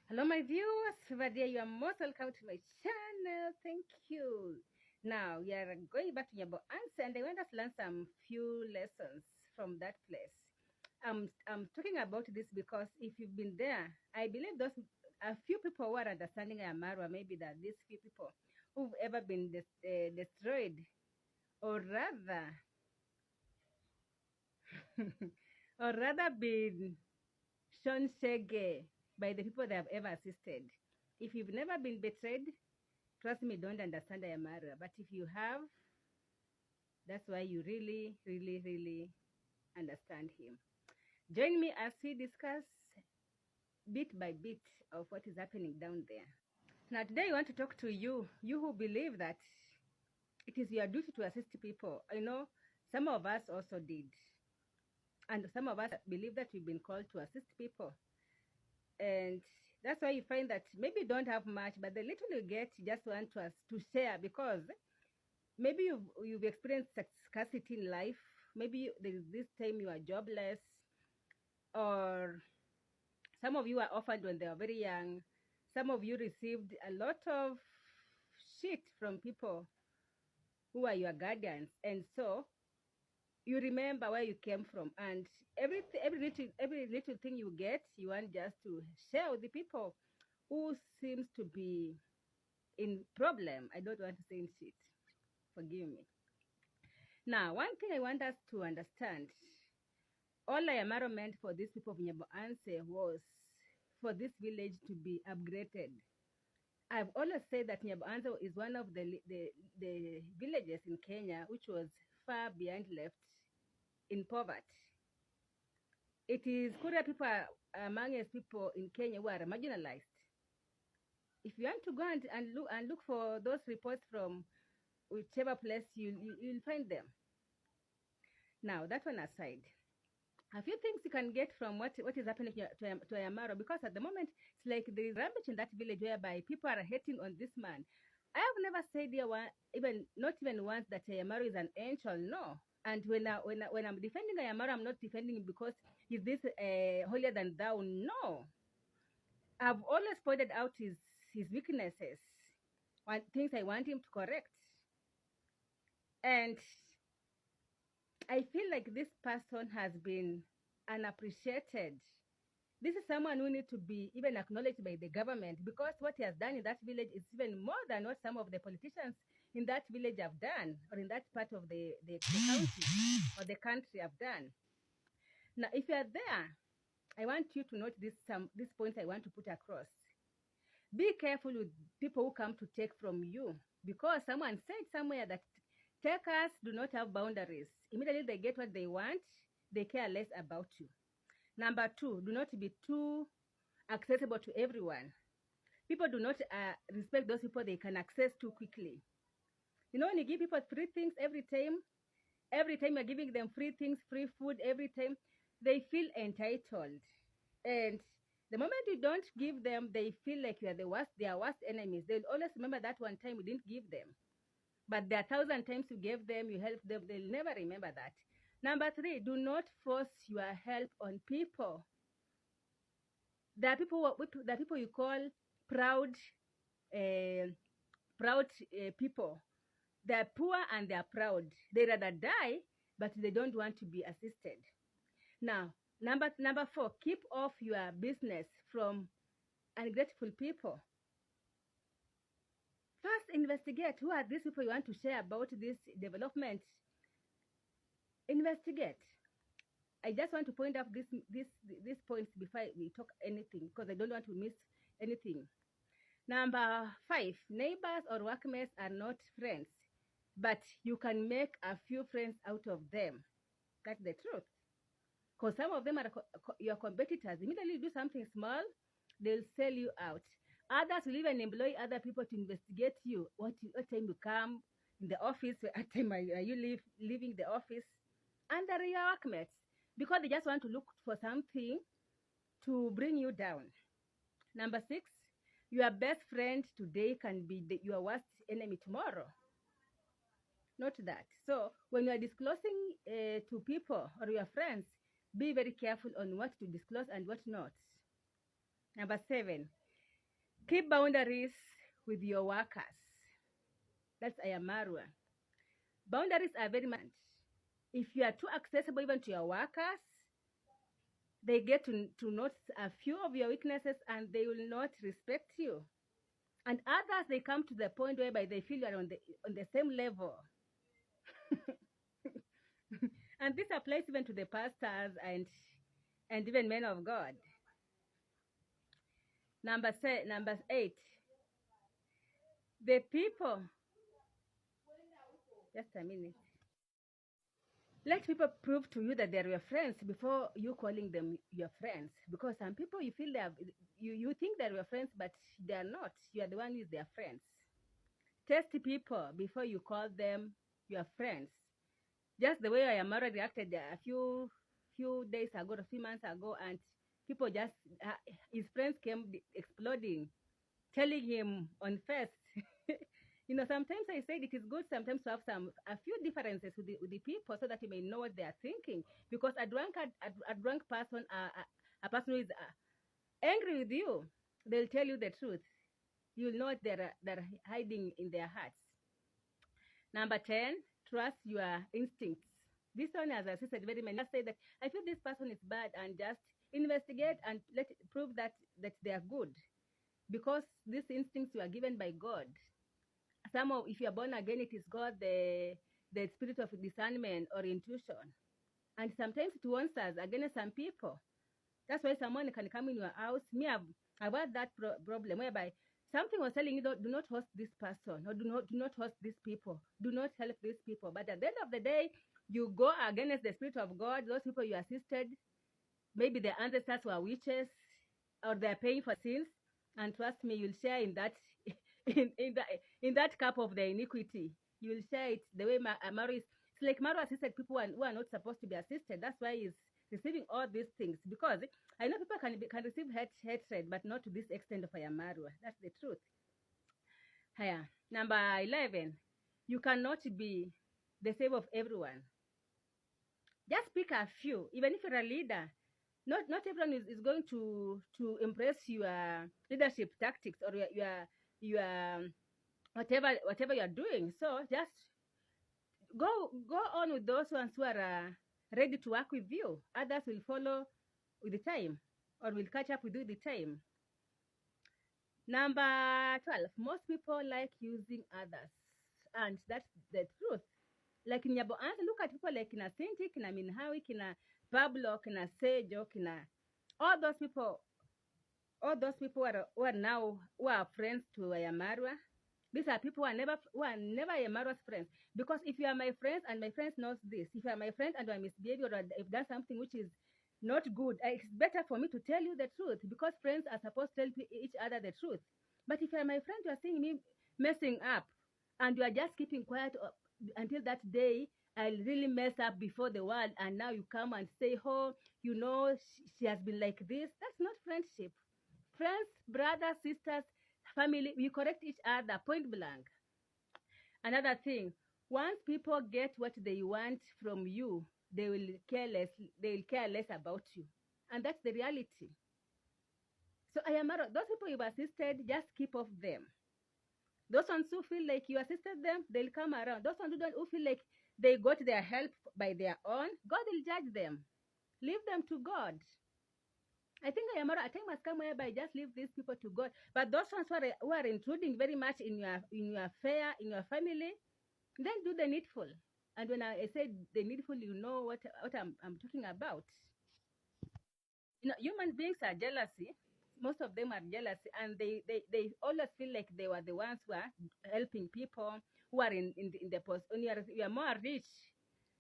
Hello, my viewers. Over there, you are most welcome to my channel. Thank you. Now, we are going back to Nyabohanse, and I want us to learn some few lessons from that place. I'm talking about this because if you've been there, I believe those a few people who are understanding Amarwa, maybe that these few people who've ever been destroyed, or rather, or rather been shown shege by the people they have ever assisted. If you've never been betrayed, trust me, don't understand Ayamara. But if you have, that's why you really, really, really understand him. Join me as we discuss bit by bit of what is happening down there. Now, today I want to talk to you, you who believe that it is your duty to assist people. I know some of us also did. And some of us believe that we've been called to assist people. And that's why you find that maybe you don't have much, but the little you get, you just want to share because maybe you've experienced scarcity in life. Maybe there's this time you are jobless, or some of you are orphaned when they were very young. Some of you received a lot of shit from people who are your guardians, and so you remember where you came from, and every little thing you get, you want just to share with the people who seems to be in problem. I don't want to say in shit. Forgive me. Now, one thing I want us to understand, all Ayamaro meant for these people of Nyabohanse was for this village to be upgraded. I've always said that Nyabohanse is one of the villages in Kenya which was far behind left in poverty. It is Kuria people are amongst people in Kenya who are marginalized. If you want to go and look for those reports from whichever place, you'll find them. Now, that one aside, a few things you can get from what is happening to Ayamaro, because at the moment it's like there is rubbish in that village whereby people are hating on this man. I have never said here not even once that Ayamaro is an angel. No. And when I'm defending Ayamaro, I'm not defending him because he's this holier than thou. No. I've always pointed out his weaknesses, things I want him to correct. And I feel like this person has been unappreciated. This is someone who needs to be even acknowledged by the government, because what he has done in that village is even more than what some of the politicians in that village have done, or in that part of the county or the country have done. Now, if you are there, I want you to note these points I want to put across. Be careful with people who come to take from you, because someone said somewhere that takers do not have boundaries. Immediately they get what they want, they care less about you. Number two, do not be too accessible to everyone. People do not respect those people they can access too quickly. You know, when you give people free things every time you're giving them free things, free food every time, they feel entitled. And the moment you don't give them, they feel like you are their worst enemies. They'll always remember that one time you didn't give them. But there are 1,000 times you gave them, you helped them, they'll never remember that. Number three, do not force your help on people. There are people you call proud, people. They're poor and they're proud. They rather die, but they don't want to be assisted. Now, number four, keep off your business from ungrateful people. First, investigate who are these people you want to share about this development. Investigate. I just want to point out these points before we talk anything, because I don't want to miss anything. Number five, neighbors or workmates are not friends, but you can make a few friends out of them. That's the truth. Because some of them are your competitors. Immediately you do something small, they'll sell you out. Others will even employ other people to investigate you. What time you come in the office? What time are you leaving the office? And they're your workmates, because they just want to look for something to bring you down. Number six, your best friend today can be your worst enemy tomorrow. Note that. So when you are disclosing to people or your friends, be very careful on what to disclose and what not. Number seven, Keep boundaries with your workers. That's Ayamarwa. Boundaries are very much. If you are too accessible even to your workers, they get to notice a few of your weaknesses and they will not respect you. And others, they come to the point whereby they feel you are on the same level. And this applies even to the pastors and even men of God. Number 8, the people. Just a minute. Let people prove to you that they're your friends before you calling them your friends. Because some people, you feel you think they're your friends, but they're not. You are the one who is their friends. Test people before you call them your friends. Just the way Ayamara reacted a few days ago, a few months ago, and people just his friends came exploding, telling him on first. Sometimes I said it is good sometimes to have a few differences with the people so that you may know what they are thinking. Because a drunk person, a person who is angry with you, they'll tell you the truth. You'll know what they're hiding in their hearts. Number 10, trust your instincts. This one, as I said, very many. Just say that I feel this person is bad and just investigate and prove that they are good, because these instincts were given by God. If you are born again, it is God, the spirit of discernment or intuition, and sometimes it warns us against some people. That's why someone can come in your house. I've had that problem whereby something was telling you, do not host this person, or do not host these people, do not help these people. But at the end of the day, you go against the spirit of God. Those people you assisted, maybe the ancestors were witches, or they're paying for sins, and trust me, you'll share in that in that cup of the iniquity. You'll share it the way Maru is. It's like Maru assisted people who are not supposed to be assisted. That's why he's receiving all these things, because I know people can receive hatred, but not to this extent of Ayamaru. That's the truth. Haya. Number 11, you cannot be the same of everyone. Just pick a few. Even if you're a leader, not everyone is going to embrace your leadership tactics or your whatever you're doing. So just go on with those ones who are ready to work with you. Others will follow with the time, or will catch up with you with the time. Number 12, most people like using others, and that's the truth. Like in Nyabohanse, look at people like Kina Sinti, Kina Minhawi, Kina Pablo, Kina Sejo, Kina all those people who are friends to Ayamarwa. These are people who are never Ayamarwa's friends. Because if you are my friends and my friends knows this, if you are my friend and I misbehave or if done something which is not good, it's better for me to tell you the truth, because friends are supposed to tell each other the truth. But if you are my friend, you are seeing me messing up and you are just keeping quiet until that day I'll really mess up before the world, and now you come and say, oh, she has been like this. That's not friendship. Friends, brothers, sisters, family, we correct each other point blank. Another thing, once people get what they want from you, they will care less about you. And that's the reality. So those people you've assisted, just keep off them. Those ones who feel like you assisted them, they'll come around. Those ones who feel like they got their help by their own, God will judge them. Leave them to God. I think a time has come whereby just leave these people to God. But those ones who are intruding very much in your affair, in your family, then do the needful. And when I say the needful, you know what I'm talking about. Human beings are jealousy. Most of them are jealousy, and they always feel like they were the ones who are helping people who are in the post. When you are more rich.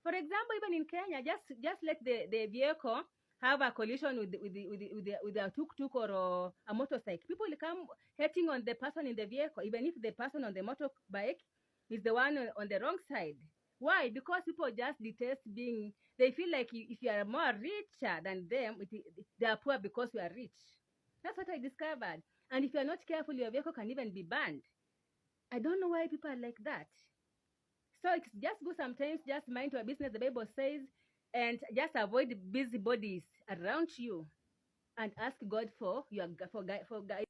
For example, even in Kenya, just let the vehicle have a collision with a tuk-tuk or a motorcycle. People will come hitting on the person in the vehicle, even if the person on the motorbike is the one on the wrong side. Why? Because people just detest they feel like if you are more richer than them, they are poor because you are rich. That's what I discovered. And if you are not careful, your vehicle can even be banned. I don't know why people are like that. So it's just good sometimes, just mind your business, the Bible says, and just avoid busybodies around you and ask God for guidance.